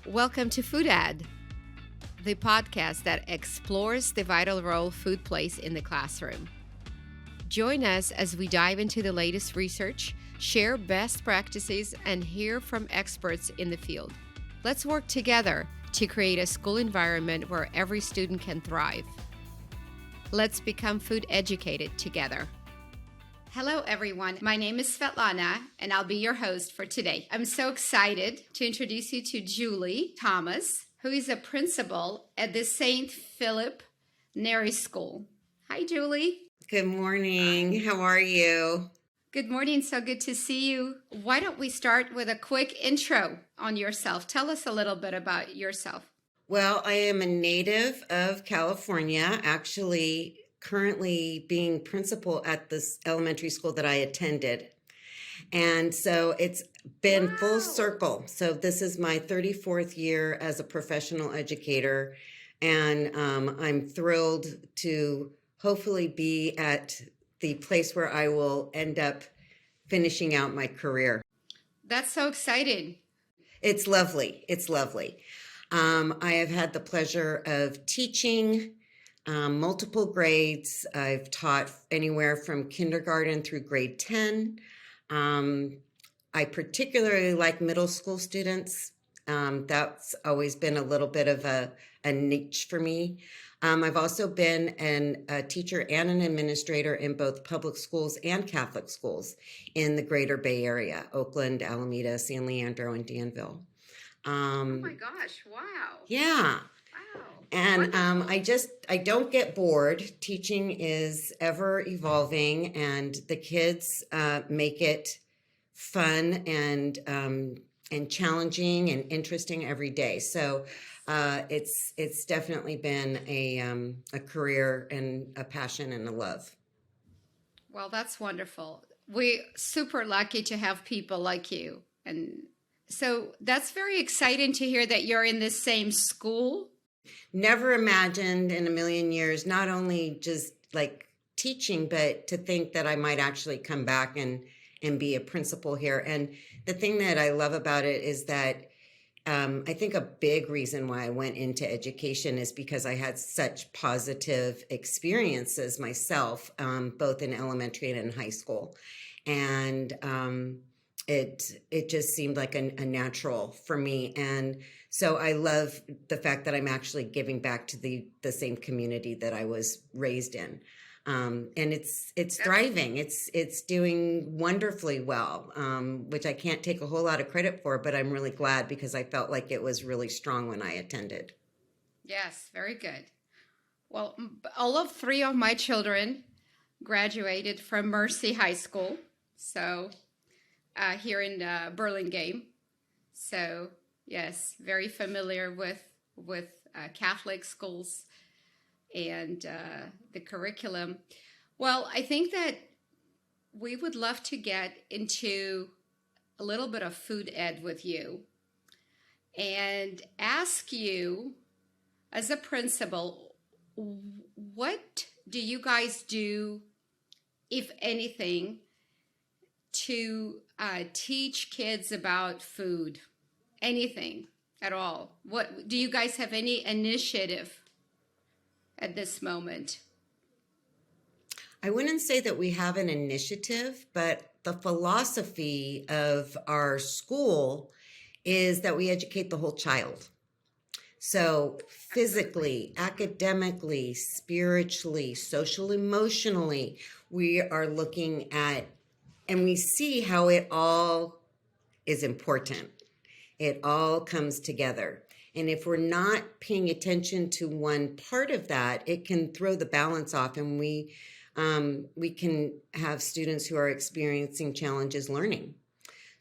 Welcome to Food Ed, the podcast that explores the vital role food plays in the classroom. Join us as we dive into the latest research, share best practices, and hear from experts in the field. Let's work together to create a school environment where every student can thrive. Let's become food educated together. Hello, everyone. My name is Svetlana, and I'll be your host for today. I'm so excited to introduce you to Julie Thomas, who is a principal at the Saint Philip Nary School. Hi, Julie. Good morning. How are you? Good morning. So good to see you. Why don't we start with a quick intro on yourself? Tell us a little bit about yourself. Well, I am a native of California, actually currently being principal at this elementary school that I attended. And so it's been full circle. So this is my 34th year as a professional educator. And I'm thrilled to hopefully be at the place where I will end up finishing out my career. That's so exciting. It's lovely. It's lovely. I have had the pleasure of teaching multiple grades. I've taught anywhere from kindergarten through grade 10. I particularly like middle school students. That's always been a little bit of a niche for me. I've also been a teacher and an administrator in both public schools and Catholic schools in the greater Bay Area, Oakland, Alameda, San Leandro, and Danville. Oh my gosh, wow. Yeah. Wow. And I don't get bored. Teaching is ever evolving, and the kids make it fun and challenging and interesting every day. So it's definitely been a career and a passion and a love. Well, that's wonderful. We're super lucky to have people like you. And so that's very exciting to hear that you're in the same school. Never imagined in a million years, not only just like teaching, but to think that I might actually come back and be a principal here. And the thing that I love about it is that I think a big reason why I went into education is because I had such positive experiences myself, both in elementary and in high school. And it just seemed like a natural for me. And so I love the fact that I'm actually giving back to the same community that I was raised in. And it's thriving. It's doing wonderfully well, which I can't take a whole lot of credit for, but I'm really glad because I felt like it was really strong when I attended. Yes, very good. Well, all of three of my children graduated from 𝗪𝗁 High School, so here in 𝗪𝗶𝘁. So yes, very familiar with Catholic schools and the curriculum. Well, I think that we would love to get into a little bit of food ed with you and ask you, as a principal, what do you guys do, if anything, to teach kids about food? Anything at all? What do you guys have any initiative at this moment? I wouldn't say that we have an initiative, but the philosophy of our school is that we educate the whole child. So physically, academically, spiritually, social, emotionally, we are looking at, and we see how it all is important. It all comes together. And if we're not paying attention to one part of that, it can throw the balance off, and we can have students who are experiencing challenges learning.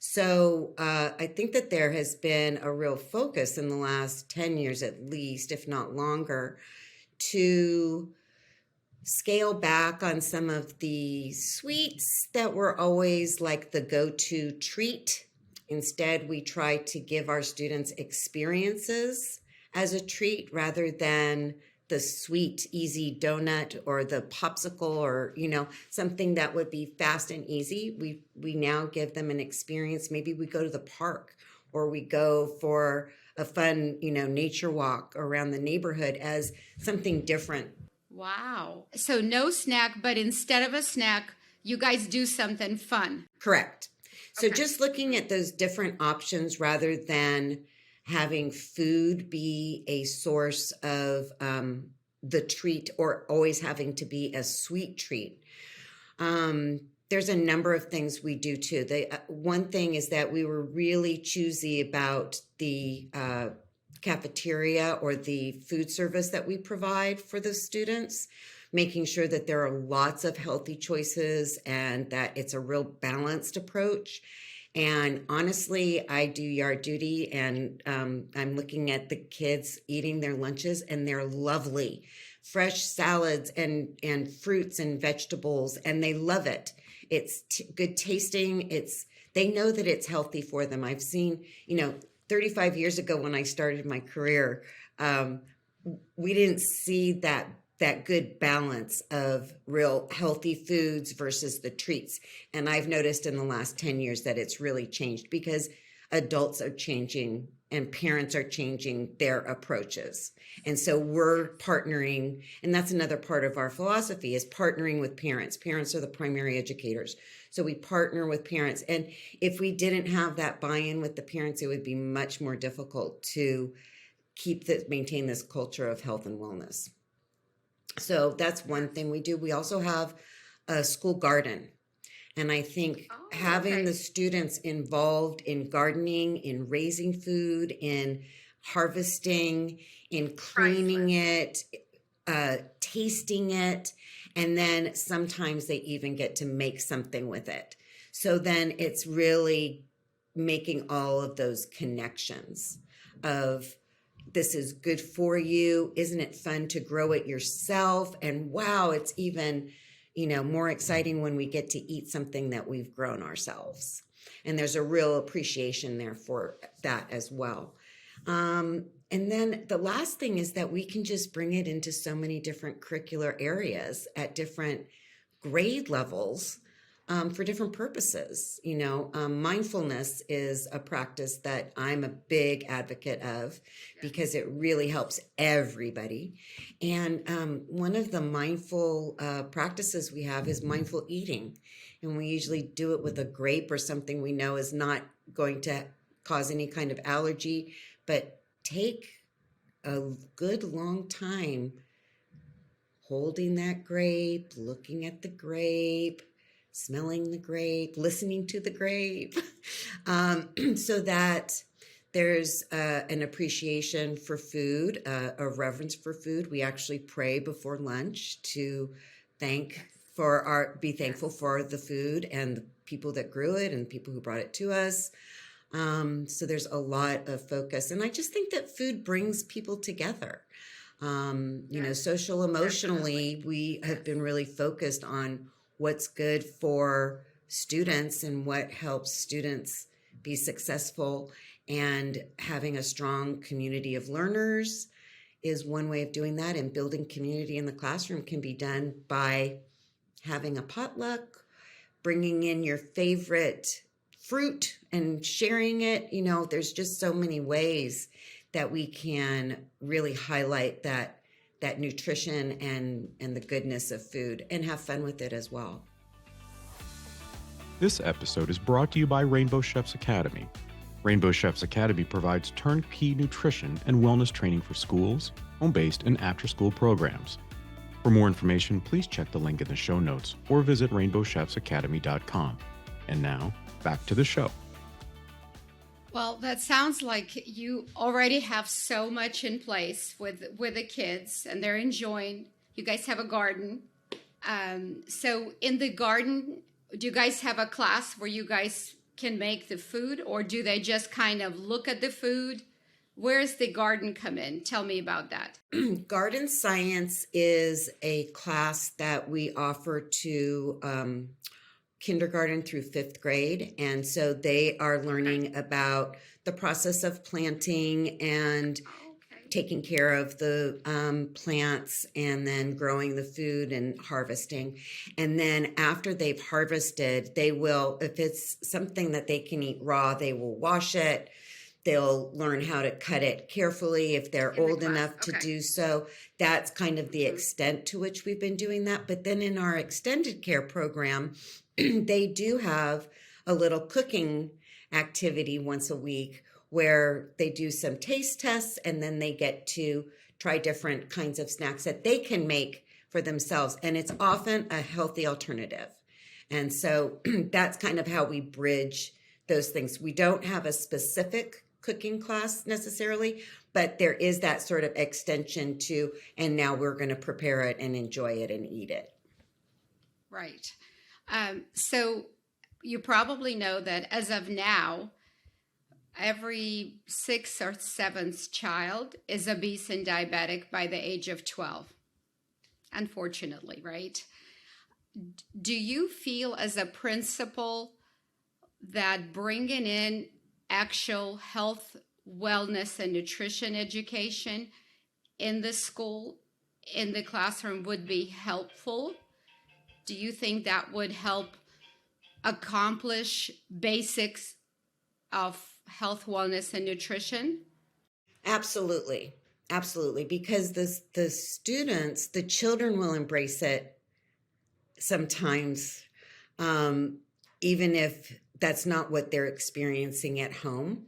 So I think that there has been a real focus in the last 10 years at least, if not longer, to scale back on some of the sweets that were always like the go-to treat. Instead, we try to give our students experiences as a treat rather than the sweet, easy donut or the popsicle or, something that would be fast and easy. We now give them an experience. Maybe we go to the park or we go for a fun, nature walk around the neighborhood as something different. Wow. So no snack, but instead of a snack, you guys do something fun. Correct. So Okay. just looking at those different options rather than having food be a source of the treat or always having to be a sweet treat. There's a number of things we do too. One thing is that we were really choosy about the cafeteria or the food service that we provide for the students, making sure that there are lots of healthy choices and that it's a real balanced approach. And honestly, I do yard duty, and I'm looking at the kids eating their lunches, and they're lovely. Fresh salads and fruits and vegetables, and they love it. It's good tasting. They know that it's healthy for them. I've seen, 35 years ago when I started my career, we didn't see that good balance of real healthy foods versus the treats. And I've noticed in the last 10 years that it's really changed because adults are changing and parents are changing their approaches. And so we're partnering, and that's another part of our philosophy is partnering with parents. Parents are the primary educators. So we partner with parents. And if we didn't have that buy-in with the parents, it would be much more difficult to maintain this culture of health and wellness. So that's one thing we do. We also have a school garden. And I think having the students involved in gardening, in raising food, in harvesting, in cleaning it, tasting it, and then sometimes they even get to make something with it. So then it's really making all of those connections of this is good for you. Isn't it fun to grow it yourself? And wow, it's even, more exciting when we get to eat something that we've grown ourselves. And there's a real appreciation there for that as well. And then the last thing is that we can just bring it into so many different curricular areas at different grade levels for different purposes. Mindfulness is a practice that I'm a big advocate of because it really helps everybody. And one of the mindful practices we have is mindful eating. And we usually do it with a grape or something we know is not going to cause any kind of allergy, but take a good long time holding that grape, looking at the grape, smelling the grape, listening to the grape, so that there's an appreciation for food, a reverence for food. We actually pray before lunch to be thankful for the food and the people that grew it and people who brought it to us. So there's a lot of focus. And I just think that food brings people together. Social, emotionally, we have been really focused on what's good for students and what helps students be successful. And having a strong community of learners is one way of doing that. And building community in the classroom can be done by having a potluck, bringing in your favorite fruit and sharing it. There's just so many ways that we can really highlight that nutrition and the goodness of food and have fun with it as well. This episode is brought to you by 𝗪𝗏𝘁 Academy. 𝗪𝗏𝘁 Academy provides turnkey nutrition and wellness training for schools, home-based, and after-school programs. For more information, please check the link in the show notes or visit 𝗪𝗏𝘁academy.com. And now, back to the show. Well, that sounds like you already have so much in place with the kids, and they're enjoying. You guys have a garden. So in the garden, do you guys have a class where you guys can make the food, or do they just kind of look at the food? Where's the garden come in? Tell me about that. Garden Science is a class that we offer to kindergarten through 5th grade. And so they are learning about the process of planting and taking care of the plants and then growing the food and harvesting. And then after they've harvested, they will, if it's something that they can eat raw, they will wash it. They'll learn how to cut it carefully if they're In the old class, enough to okay. do so. That's kind of the extent to which we've been doing that. But then in our extended care program, they do have a little cooking activity once a week where they do some taste tests, and then they get to try different kinds of snacks that they can make for themselves. And it's often a healthy alternative. And so that's kind of how we bridge those things. We don't have a specific cooking class necessarily, but there is that sort of extension to, and now we're going to prepare it and enjoy it and eat it. Right. So you probably know that as of now, every 6th or 7th child is obese and diabetic by the age of 12. Unfortunately, right? Do you feel as a principal that bringing in actual health, wellness, and nutrition education in the school, in the classroom would be helpful? Do you think that would help accomplish basics of health, wellness, and nutrition? Absolutely. Absolutely. Because the students, the children will embrace it sometimes, even if that's not what they're experiencing at home.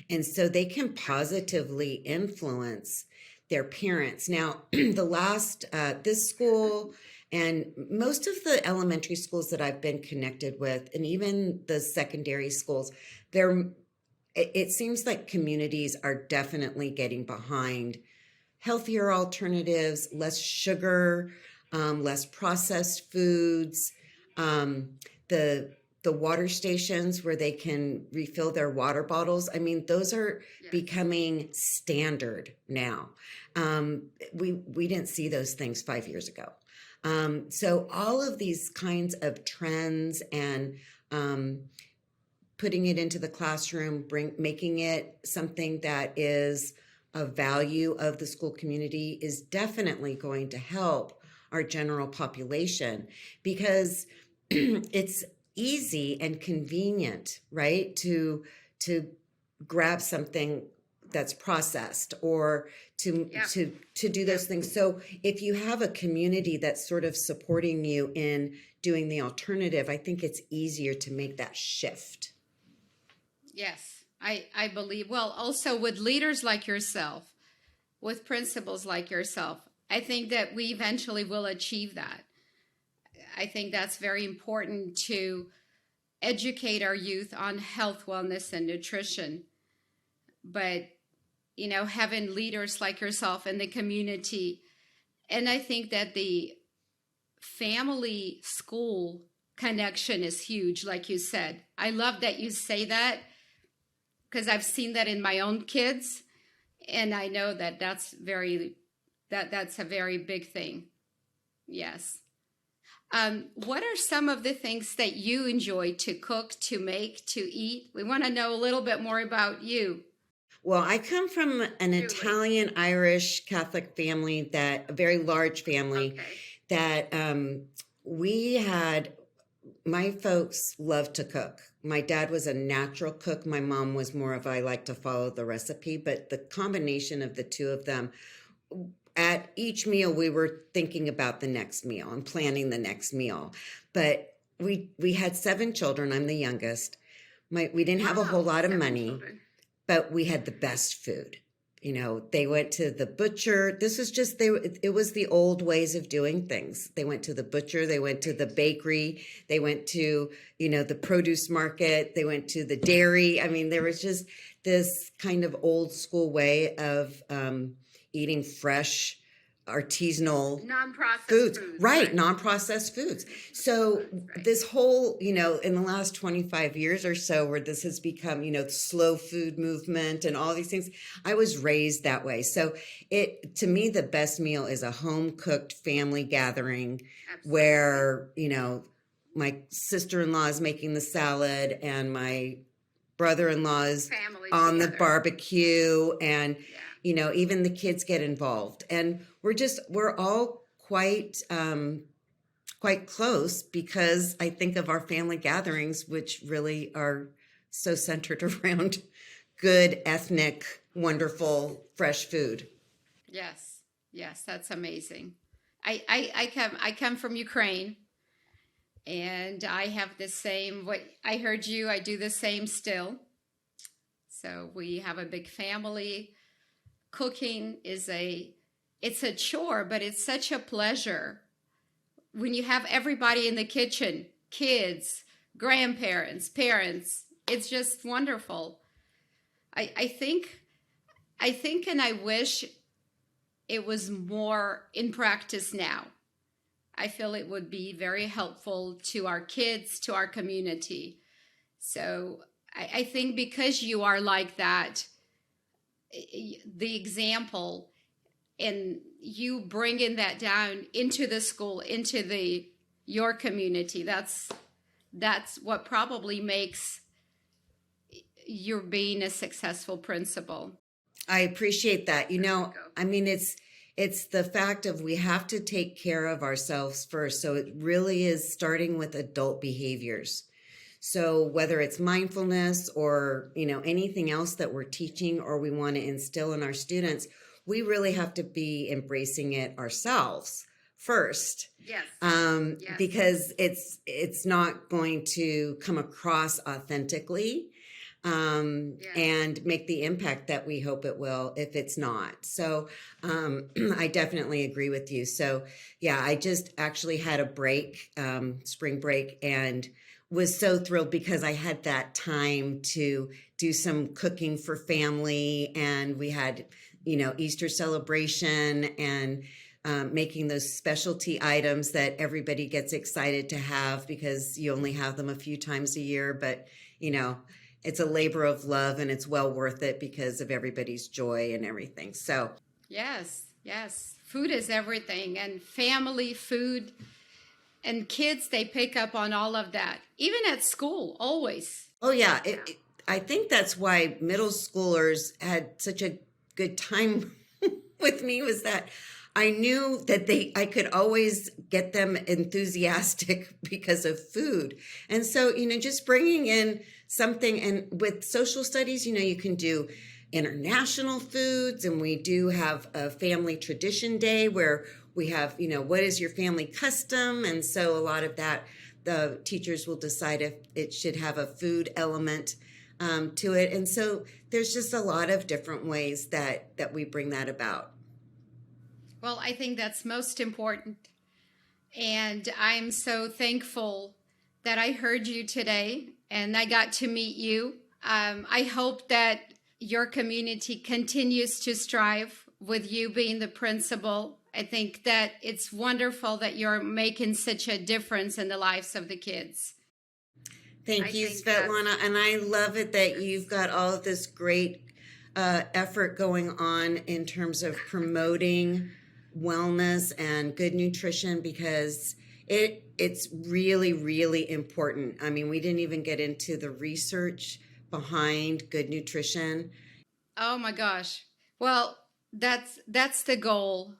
And so they can positively influence their parents. Now, this school and most of the elementary schools that I've been connected with, and even the secondary schools, it seems like communities are definitely getting behind healthier alternatives, less sugar, less processed foods, the water stations where they can refill their water bottles. I mean, those are becoming standard now. We didn't see those things 5 years ago. So all of these kinds of trends and putting it into the classroom, making it something that is a value of the school community is definitely going to help our general population, because it's easy and convenient, right, to grab something that's processed or to do those things. So if you have a community that's sort of supporting you in doing the alternative, I think it's easier to make that shift. Yes, I believe. Well, also with leaders like yourself, with principals like yourself, I think that we eventually will achieve that. I think that's very important to educate our youth on health, wellness, and nutrition. But, you know, having leaders like yourself in the community, and I think that the family school connection is huge, like you said. I love that you say that, because I've seen that in my own kids, and I know that that's a very big thing. Yes. What are some of the things that you enjoy to cook, to make, to eat? We want to know a little bit more about you. Well, I come from an Italian Irish Catholic family, a very large family, that my folks loved to cook. My dad was a natural cook. My mom was more of, I like to follow the recipe, but the combination of the two of them, at each meal, we were thinking about the next meal and planning the next meal. But we had 7 children. I'm the youngest. We didn't have a whole lot of money, but we had the best food. You know, they went to the butcher. This was just, it was the old ways of doing things. They went to the butcher. They went to the bakery. They went to, the produce market. They went to the dairy. I mean, there was just this kind of old school way of eating fresh, artisanal non-processed foods. foods. Right, non-processed foods. So this whole, in the last 25 years or so, where this has become, the slow food movement and all these things, I was raised that way. So to me, the best meal is a home-cooked family gathering. Absolutely. Where, my sister-in-law is making the salad and my brother-in-law is on the barbecue, and even the kids get involved, and we're all quite close, because I think of our family gatherings, which really are so centered around good, ethnic, wonderful, fresh food. Yes, yes, that's amazing. I come from Ukraine, and I have the same. What I heard you, I do the same still. So we have a big family. Cooking is it's a chore, but it's such a pleasure when you have everybody in the kitchen, kids, grandparents, parents. It's just wonderful. I think, and I wish it was more in practice now. I feel it would be very helpful to our kids, to our community. So I think because you are like that, the example, and you bringing that down into the school, into your community, that's what probably makes you being a successful principal. I appreciate that. I mean, it's the fact of we have to take care of ourselves first. So it really is starting with adult behaviors. So whether it's mindfulness or, anything else that we're teaching or we want to instill in our students, we really have to be embracing it ourselves first. Yes. Yes. Because it's not going to come across authentically. And make the impact that we hope it will if it's not. So I definitely agree with you. So yeah, I just actually had a break, spring break, and was so thrilled because I had that time to do some cooking for family, and we had, Easter celebration and making those specialty items that everybody gets excited to have because you only have them a few times a year, but it's a labor of love, and it's well worth it because of everybody's joy and everything. So yes, food is everything, and family food, and kids, they pick up on all of that, even at school, always. Oh yeah, I think that's why middle schoolers had such a good time with me, was that I knew that I could always get them enthusiastic because of food. And so, just bringing in something, and with social studies, you can do international foods, and we do have a family tradition day where we have, what is your family custom? And so a lot of that, the teachers will decide if it should have a food element to it. And so there's just a lot of different ways that we bring that about. Well, I think that's most important. And I'm so thankful that I heard you today and I got to meet you. I hope that your community continues to strive with you being the principal. I think that it's wonderful that you're making such a difference in the lives of the kids. Thank you, Svetlana. And I love it that you've got all of this great effort going on in terms of promoting wellness and good nutrition, because it's really, really important. I mean, we didn't even get into the research behind good nutrition. Oh my gosh. Well, that's the goal,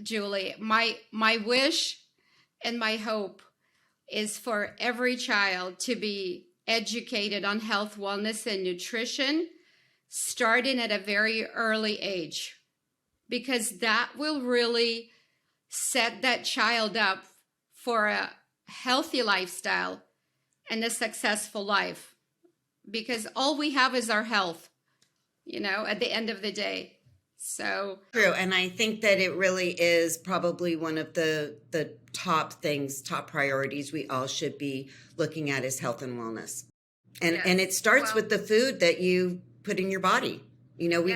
Julie. My wish and my hope is for every child to be educated on health, wellness, and nutrition starting at a very early age, because that will really set that child up for a healthy lifestyle and a successful life, because all we have is our health, at the end of the day. So true. And I think that it really is probably one of the top priorities we all should be looking at is health and wellness. And and it starts with the food that you put in your body. We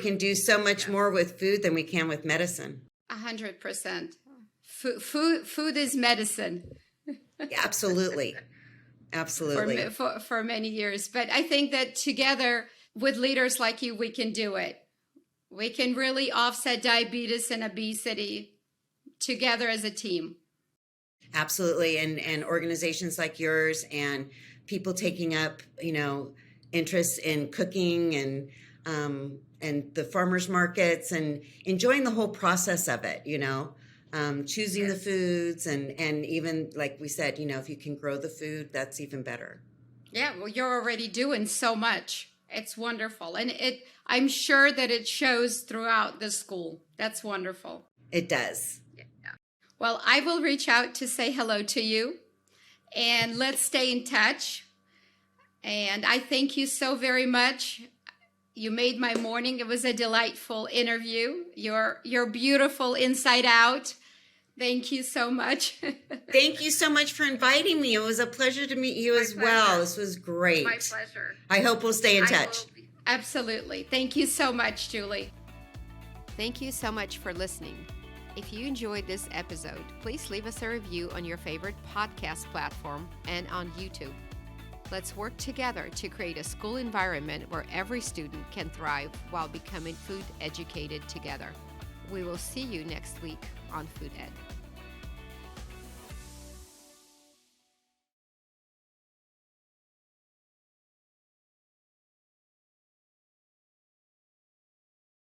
can do so much more with food than we can with medicine. 100%. Food is medicine. Absolutely. Absolutely. For many years. But I think that together with leaders like you, we can do it. We can really offset diabetes and obesity together as a team. Absolutely. And organizations like yours and people taking up, interests in cooking and the farmers markets and enjoying the whole process of it, choosing the foods and even like we said, if you can grow the food, that's even better. Yeah, well, you're already doing so much. It's wonderful. And I'm sure that it shows throughout the school. That's wonderful. It does. Yeah. Well, I will reach out to say hello to you, and let's stay in touch. And I thank you so very much. You made my morning. It was a delightful interview. You're beautiful inside out. Thank you so much. Thank you so much for inviting me. It was a pleasure to meet you as well. This was great. My pleasure. I hope we'll stay in touch. Absolutely. Thank you so much, Julie. Thank you so much for listening. If you enjoyed this episode, please leave us a review on your favorite podcast platform and on YouTube. Let's work together to create a school environment where every student can thrive while becoming food educated together. We will see you next week on Food Ed.